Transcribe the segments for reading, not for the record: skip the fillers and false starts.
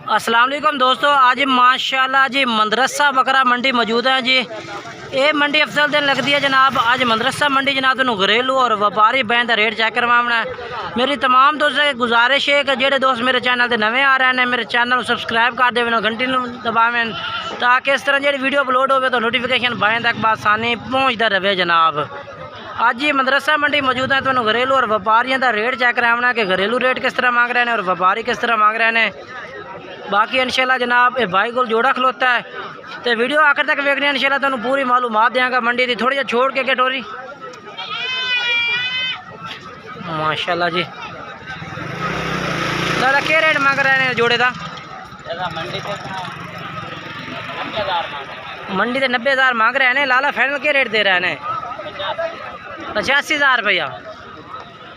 अस्सलाम वालेकुम दोस्तों, आज माशाल्लाह जी मदरसा बकरा मंडी मौजूद है जी। ये मंडी अफसल दिन लगती है जनाब। आज मदरसा मंडी जनाब तुम घरेलू और व्यापारी बैन का रेट चेक करवाना है। मेरी तमाम दोस्तों की गुजारिश है कि जेडे दोस्त मेरे चैनल से नवे आ रहे हैं मेरे चैनल को सब्सक्राइब कर देवें, घंटी दबावें ताकि इस तरह जी वीडियो अपलोड हो तो नोटिफिकेशन बैन तक बासानी पहुँचता रहे जनाब। आज ये मदरसा मंडी मौजूद है, तो घरेलू और व्यापारियों का रेट चेक कराना कि घरेलू रेट किस तरह मांग रहे हैं और व्यापारी किस तरह मांग रहे हैं। बाकी इंशाल्लाह जनाब ये भाई को जोड़ा खलोता है तो वीडियो आखिर तक देखनी है। इंशाल्लाह तुहानू पूरी मालूमात देंगे मंडी की। थोड़ी जी छोड़ के कटोरी माशाल्लाह जी। दादा क्या रेट मांग रहे हैं जोड़े का? मंडी से 90,000 मांग रहे हैं। लाला फाइनल क्या रेट दे रहे हैं? 85,000 रुपया।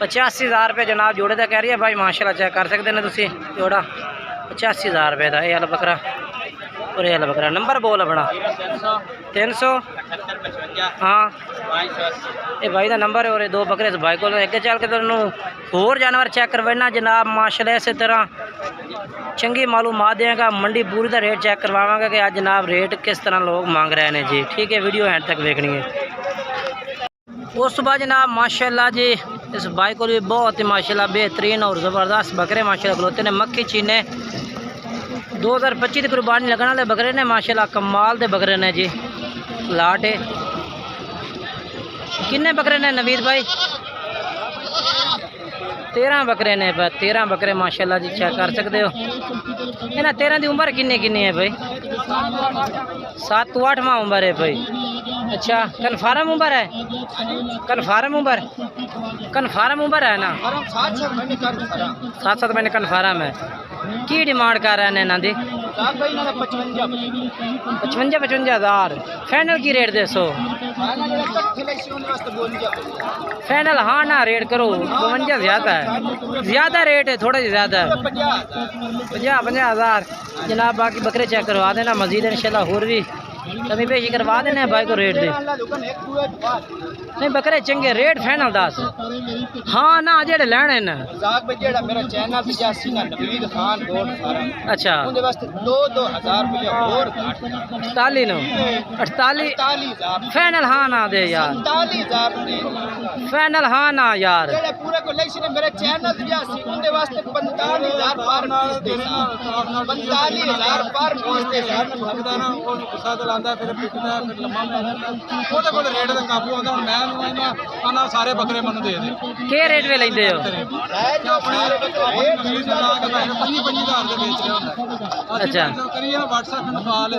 85,000 रुपये जनाब जोड़े का कह रही है भाई। माशाल्लाह चेक कर सकते हैं तुम जोड़ा 85,000 रुपये का। ये वाला बकरा और ये वाला बकरा। नंबर बोल अपना 300। हाँ ये भाई का नंबर है। और ये दो बकरे भाई को अगे चल के तुहानू होर जानवर चेक करवाना जनाब। माशाल्लाह इस तरह चंगी मालूमात देंगे। मंडी पूरी का रेट चेक करवावांगे कि आज जनाब रेट किस तरह लोग मांग रहे हैं जी। ठीक है, वीडियो एंड तक देखनी है। उस बाद जनाब माशाल्लाह जी इस भाई को भी बहुत ही माशाल्लाह बेहतरीन और ज़बरदस्त बकरे माशाल्लाह खलोते ने। मक्खी चीने 2025 की कुर्बानी लगने वाले बकरे ने माशाल्लाह। कमाल के बकरे ने जी। लाट है किन्ने बकरे ने नवीद भाई? 13 बकरे ने। 13 बकरे माशाल्लाह जी चेक कर सकते हो। इन्हें 13 की उम्र किन्नी किन्नी है भाई? 7 to 8वां उम्र है भाई। अच्छा कन्फर्म उम्र है? कन्फर्म उम्र है ना? 7-7 महीने कन्फर्म है। की डिमांड कर रहे हैं इन्हों की? 55,000 फाइनल की रेट दसो? फाइनल हाँ ना रेट करो। 52 ज़्यादा है, ज़्यादा रेट है, थोड़ा ज़्यादा है। 50,000 जनाब। बाकी बकरे चेक करवा देना मजीद इंशाल्लाह होर भी कमी पेशी करवा देना भाई को रेट दे। नहीं बकरे चंगे रेट फाइनल 10। हाँ ना जेड़े लेने ना मेरा चैनल अच्छा 48 फाइनल हाँ ना दे यार। फाइनल हाँ ना यार। पूरे कलेक्शन मेरे चैनल उनके वास्ते 45,000 पर पीस दे। 45,000 पर पीस दे। फिर पिटदा फिर लम्मा ओदे कोल रेट दा काबू आंदा। हुण मैं आना सारे बकरे मनु दे दे। के रेट वे लैंदे हो? जो अपने रेट 20,000 दे 25,000 दे बेच रहा हूं। अच्छा करिए WhatsApp पे कॉल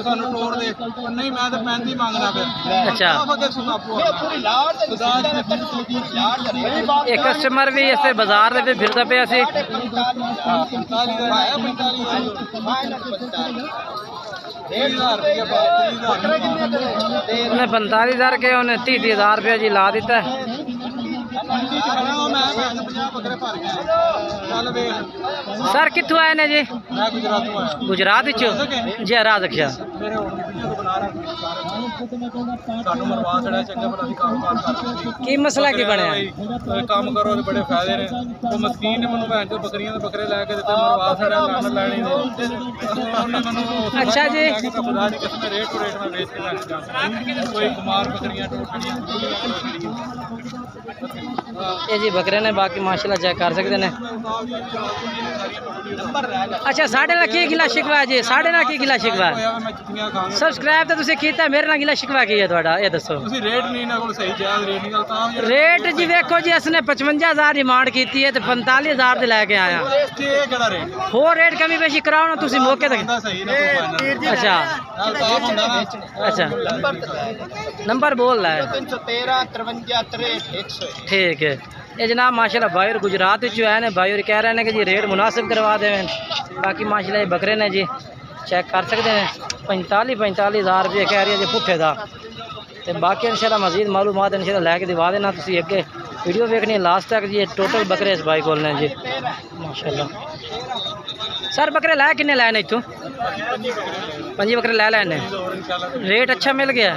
सानू तोड़ दे। नहीं मैं तो 35 मांगना फिर। अच्छा पूरी लाट ते एक कस्टमर भी ऐसे बाजार दे फिरदा पिया सी। 45 दा आया 45,000 के उन्हें 30,000 रुपया जी ला दिता है। सर कितों आए ने जी? गुजरात जी राज रखिया। की मसला की बनया? काम करो बड़े फायदे ने। वो मस्कीन ने मैंने भैन बकरियां के बकरे लैके दिते मरवा छड़ा लाने लैने। अच्छा जी खुदा दी कसम रेट में बेच के लैके जा। कोई कुमार बकरियां टोटड़ियां ये जी बकरे ने। बाकी माशाल्लाह चेक कर सकते हैं। अच्छा साढ़े ना की गिला शिकवा है जी? साढ़े ना की गिला शिकवा है? सब्सक्राइब तो तुसीं कीता, मेरे ना गिला शिकवा की है थोड़ा ये दसो? रेट नहीं ना कोल सही जायज रेट नहीं गलता रेट जी देखो जी इसने 55,000 डिमांड की है तो 45,000 दे लैके आया। होर रेट कमी पेशी कराओ ना तुसीं मौके तक। अच्छा अच्छा नंबर बोल रहा है 313 53 63 ठीक है। ये जनाब माशाल्लाह भाई और गुजरात जो है ना भाई और कह रहे हैं कि जी रेट मुनासिब करवा दें। बाकी माशाल्लाह ये बकरे ने जी चेक कर सकते हैं। 45,000 रुपये कह रही है जी पुट्ठे का। तो बाकी इंशाल्लाह मजीद मालूमात इंशाल्लाह लैके दिवा देना। तुसीं अगे वीडियो देखनी है लास्ट तक जी। टोटल बकरे इस भाई को जी माशाल्लाह। सर बकरे लै किन्ने लैने इतों? 5 बकरे लै लैने। रेट अच्छा मिल गया?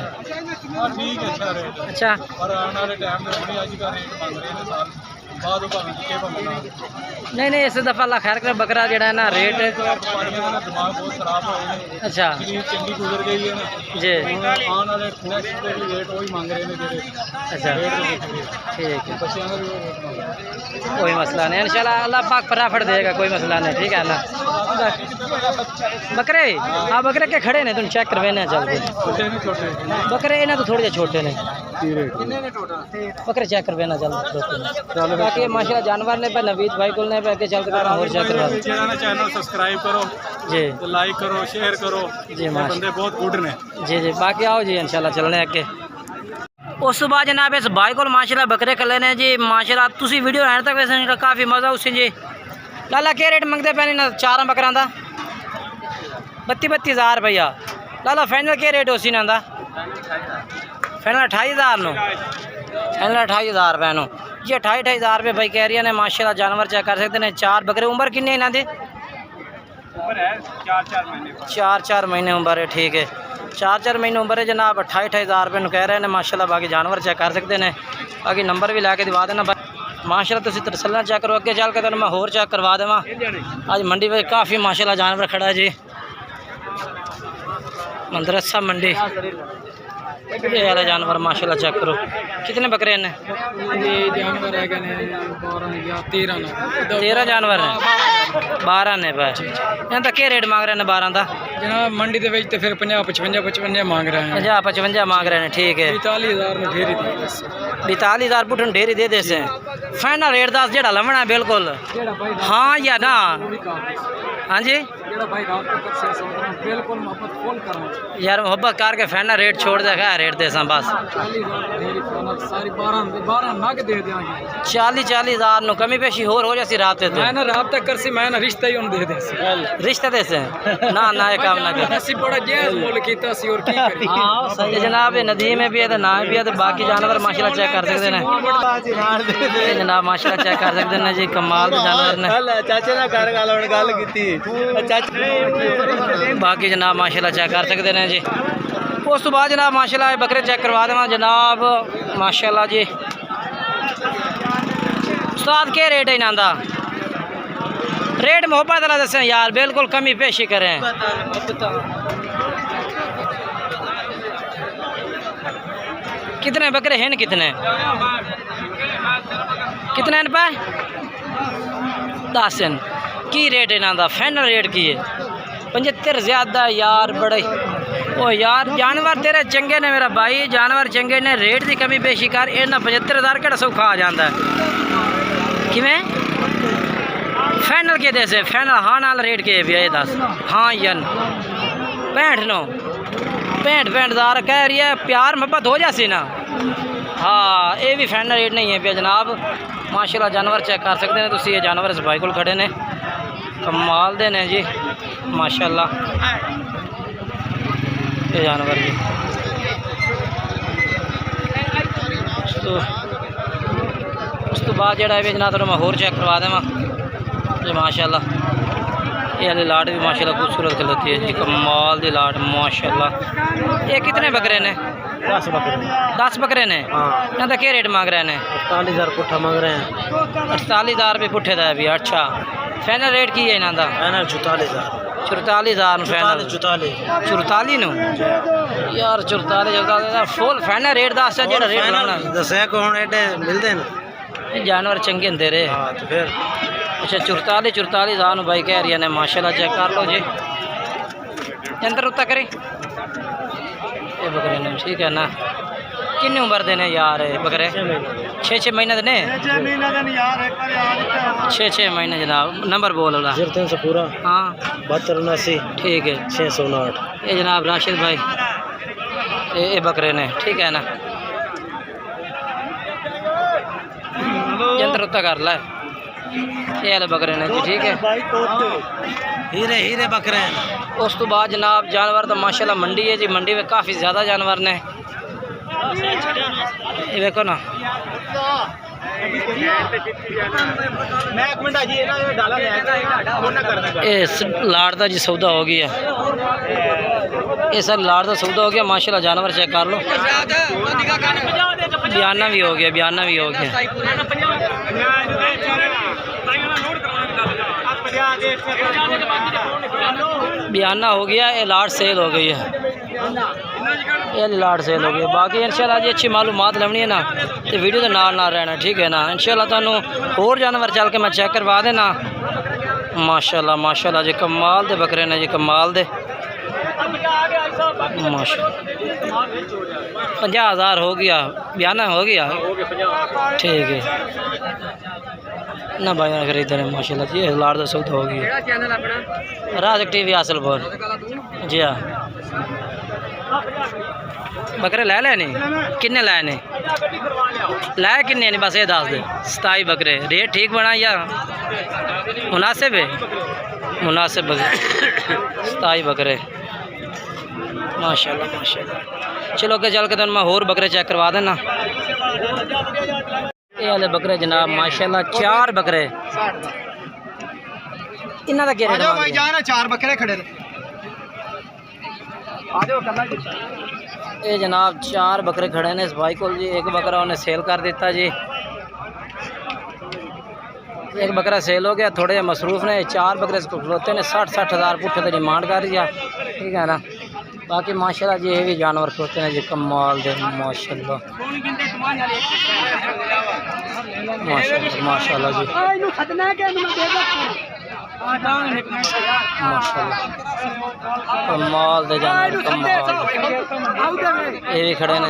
अच्छा बाद भावें के भावें ना नहीं इस दफ़ा अल्लाह खैर करे बकरा जड़ा है ना रेट व्यापारियों का दिमाग बहुत खराब होए ने अच्छा चीज़ चंगी गुजर गई है ना जी ਹੁਣ ਆਉਣ ਵਾਲੇ ਨੈਕਸਟ ਦੇ ਵੀ ਰੇਟ ਉਹੀ ਮੰਗ ਰਹੇ ਨੇ ਜਿਹੜੇ अच्छा ਰੇਟ ਦੇ ਵਿੱਚ ਵੀ ठीक है ਬੱਚਿਆਂ ਦਾ ਵੀ ਉਹ ਰੇਟ ਮੰਗ ਰਹੇ कोई मसला नहीं इंशाल्लाह अल्लाह पाक फटाफट देगा कोई मसला नहीं ठीक है ना बकरे हाँ बकरे के खड़े ने तुम चेक करवाने चल के ਛੋਟੇ ਨੇ ਛੋਟੇ बकरे इन्हें तो थोड़े जे छोटे ने ਕੀ ਰੇਟ बकरे चेक करवाना चल बाकी ये माशाल्लाह जानवर ने पे नवीद भाई को ने पे आगे चल के और चेक करवा ਜਿਹੜਾ ਨਾ ਚੈਨਲ ਸਬਸਕ੍ਰਾਈਬ ਕਰੋ जी ਤੇ ਲਾਈਕ ਕਰੋ ਸ਼ੇਅਰ ਕਰੋ जी ਇਹ माशा ਬੰਦੇ ਬਹੁਤ ਗੁੱਡ ਨੇ जी बाकी आओ जी इंशाल्लाह चलने अगे उस तो बाद जनाब इस भाई को माशाल्लाह बकरे कले ने जी माशाल्लाह तुसी वीडियो एंड तक वैसे काफ़ी मज़ा उसी जी लाला क्या रेट मंगते पे ना चार बकरा का 32,000 रुपया लाला फाइनल क्या रेट उसी ना फाइनल 28,000 नो फाइनल 28,000 रुपये नो जी 28,000 रुपये भाई कह रही ने माशाल्लाह जानवर चेक कर सकते हैं चार बकरे उम्र किन्नी इन्हों की ਉਮਰ ਹੈ 4-4 ਮਹੀਨੇ 4 महीने उम्र है ठीक है 4 महीने उम्र है जनाब 28,000 रुपये कह रहे हैं माशाल्लाह बाकी जानवर चेक कर सकते हैं बाकी नंबर भी लैके दिवा देना माशाल्लाह तुम तसल्ला चेक करो अगे चल के तो मैं होर चेक करवा देव अज मंडी में काफ़ी माशाल्लाह जानवर खड़ा जी मदरसा मंडी ये वाला जानवर माशाल्लाह चेक करो कितने बकरे हैं जानवर है 13 जानवर हैं 12 ने भाई यहाँ तक क्या रेट मांग रहे हैं 12 का जनाब मंडी के तो फिर 50-55 मांग रहे हैं 50-55 मांग रहे हैं ठीक है 45,000 में ढेरी 42,000 पुटन ढेरी दे दे से फाइनल रेट दस जेड़ा लवना है बिल्कुल हाँ या ना हाँ जी बिल्कुल मोहब्बत फुल करो यार मोहब्बत करके फाइनल रेट छोड़ देगा रेट दे सा बस 40,000 12 नग दे देंगे 40,000 नो कमी पेशी होर हो जासी रात ते मैं ना रात तक कर सी मैं ना रिश्ता ही उन दे दे रिश्ते दे से ना ना ये काम ना कर ਅਸੀਂ बड़ा जायज मोल कीता सी और की करी हाँ सही जनाब ये नदी में भी है तो ना भी है तो बाकी जानवर माशाल्लाह चेक कर सकते हैं ये जनाब माशाल्लाह चेक कर सकते हैं जी कमाल के जानवर ने चाचे ना कर गल कीती बाकी जनाब माशाल्लाह चेक कर सकते हैं जी उस तो बाद जनाब माशाल्लाह बकरे चेक करवा देवा जनाब माशाल्लाह जी उस्ताद क्या रेट है इन्हों का रेट मोहब्बत वाला दसें यार बिल्कुल कमी पेशी करें कितने बकरे हैं कितने कितने पे 10 हैं की रेट इन्हों का फाइनल रेट की है 75 ज़्यादा यार बड़े ओ यार जानवर तेरे चंगे ने मेरा भाई जानवर चंगे ने रेट की कमी पेशी कर इन्हें 75,000 केड़ा सौखा आ जाता है किमें फाइनल के दे से फाइनल हाँ नाल रेट के भी है 10 हाँ यन 65,000 कह रही है प्यार मोहब्बत हो जासी ना हाँ ये भी फाइनल रेट नहीं है पे जनाब माशाल्लाह जानवर चेक कर सकते हैं तुम ये जानवर इस भाई को खड़े ने कमाल दे ने जी माशाल्लाह ये जानवर जी उस तो बाद जरा बेचना थोड़ा मैं होर चेक करवा देवा जी माशाल्लाह ये वाली लाट भी माशाल्लाह खूबसूरत खलोती है जी कमाल दी लाट माशाल्लाह ये कितने बकरे ने 10 बकरे ने यहाँ का क्या रेट मांग रहे हैं 48,000 पुट्ठा मांग रहे हैं 48,000 रुपये पुट्ठे का भी अच्छा फाइनल रेट की है इन्हों का फाइनल 44,000 फाइनल 44 नो यार 44,000 फुल फाइनल रेट दस है जो रेट लाना दसे को हुण एडे मिलदे ने जानवर चंगे होंगे रे हां तो फिर अच्छा 44,000 भाई कह रही ने माशाल्लाह चेक कर लो जी अंदर उत्ता करे ये बकरे ने ठीक है ना किन्नी उम्र दे ने यार बकरे 6 महीने दे ने 6 महीने जनाब नंबर बोल वाला 0300 पूरा हाँ 7279 ठीक है 609 ये जनाब राशिद भाई ये बकरे ने ठीक है ना यंत्र उत्ता कर ला ये वाले बकरे ने जी ठीक है हीरे बकरे हैं उस तो बाद जनाब जानवर तो माशाल्लाह मंडी है जी मंडी में काफ़ी ज़्यादा जानवर ने ये देखो ना ये लाड़ का जी सौदा हो गया ये सर लाड़ का सौदा हो गया माशाल्लाह जानवर चेक कर लो बयाना भी हो गया बयाना हो गया, ये लाट सेल हो गई है, ये लाट सेल हो गई है। बाकी इंशाल्लाह जी अच्छी मालूमात लवनी है ना तो वीडियो के नाल ना रहना, ठीक है ना। इंशाल्लाह तुहानू होर जानवर चल के मैं चेक करवा देना। माशाल्लाह माशाल्लाह जी कमाल दे बकरे ने जी, कमाल दे माशाल्लाह। 50,000 हो गया, बयाना हो गया, ठीक है ना भाई खरीदने माशाल्लाह जी। लाट का सौदा हो गया। राज टीवी हासिल बोल जी हाँ। बकरे लै लैने किन्ने लैने लै किन्ने नहीं बस ये दस दे। 27 बकरे, रेट ठीक बना या मुनासिब है? मुनासिब बकरे 27 बकरे माशाल्लाह माशाल्लाह। चलो अगे चल के तुम मैं होर बकरे चेक करवा देना। ये वाले बकरे जनाब माशाल्लाह 4 बकरे, इन्हां दा क्या रेट है भाई जान? 4 बकरे खड़े ने ये जनाब 4 बकरे खड़े ने इस भाई को जी। एक बकरा उन्हें सेल कर दिता जी, एक बकरा सेल हो गया, थोड़े मसरूफ ने। 4 बकरे इसको खिलौते ने 60,000 पुट्ठे की डिमांड कर दिया, ठीक है ना। बाकी माशाल्लाह जी ये भी जानवर खिलौते हैं जी, कमाल दे माशाल्लाह माशाल्लाह माशाल्लाह जी माशाल्लाह कमाल दे जानवर, कमाल ये भी खड़े ने।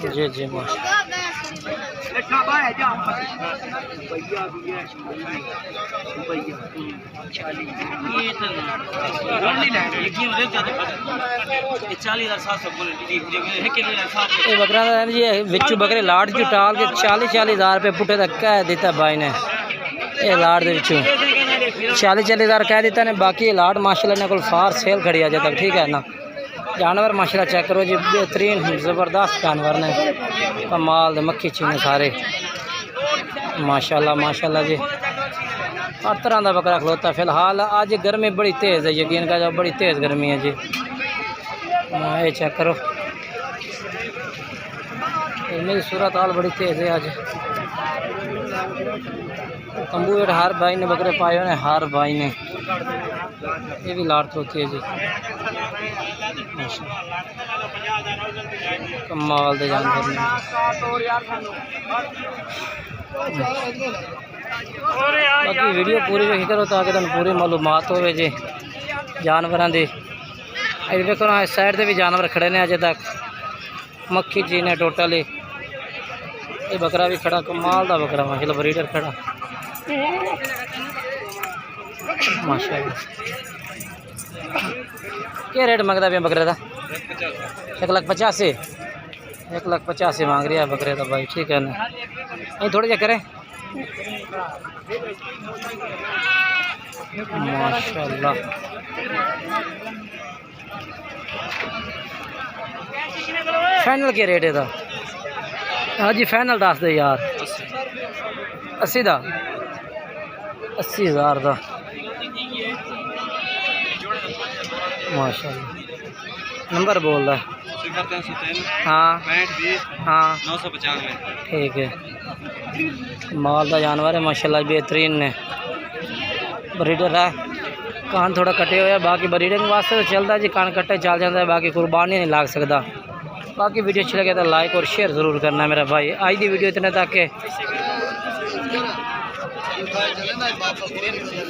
जी जी ये बकरा जी बिचू बकरे लाट चू टाल के 40,000 रुपये पुट्ठे तक कह दिता भाई ने। ये लाट दे विचू 40,000 कह दिता ने। बाकी ये लाट माशाल्लाह ने कोल फार सेल खड़ी अजे तक, ठीक है ना। जानवर माशाल्लाह चेक करो जी, बेहतरीन ज़बरदस्त जानवर ने, कमाल दे मक्खी चीने सारे माशाल्लाह माशाल्लाह जी। हर तरह का बकरा खलोता। फिलहाल आज गर्मी बड़ी तेज़ है, यकीन का जो बड़ी तेज़ गर्मी है जी। ये चेक करो, मेरी सूरत हाल बड़ी तेज़ है आज। तंबू हेठ हर भाई ने बकरे पाए हुए, हर भाई ने। ये भी लाट होती है जी, कमाल दे जानवर ने। बाकी वीडियो पूरी देखी करो ताकि तुम पूरी मालूमात हो जी जानवरों की। अभी देखो ना इस साइड से भी जानवर खड़े ने अजे तक, मक्खी जी ने टोटली। ये बकरा भी खड़ा, कमाल का बकरा माशाल्लाह, ब्रीडर खड़ा माशाल्लाह। क्या रेट मंगता पे बकरे का? 1,85,000 1,85,000 मांग रही है बकरे का भाई, ठीक है ना। नहीं थोड़ी जा करें माशाल्लाह। फाइनल क्या रेट है? हाँ जी फाइनल दस दे यार। 80 का 80,000 का माशाल्लाह। नंबर बोल रहा है? हाँ 995 ठीक है। माल का जानवर है माशाल्लाह, बेहतरीन ने। ब्रीडर है, कान थोड़ा कटे हुए, बाकी ब्रीडिंग वास्ते तो चलता है जी, कान कट्टे चल जाता है, बाकी कुर्बानी नहीं लाग सकता। बाकी वीडियो अच्छी लगे तो लाइक और शेयर ज़रूर करना मेरा भाई। आज की वीडियो इतने तक के।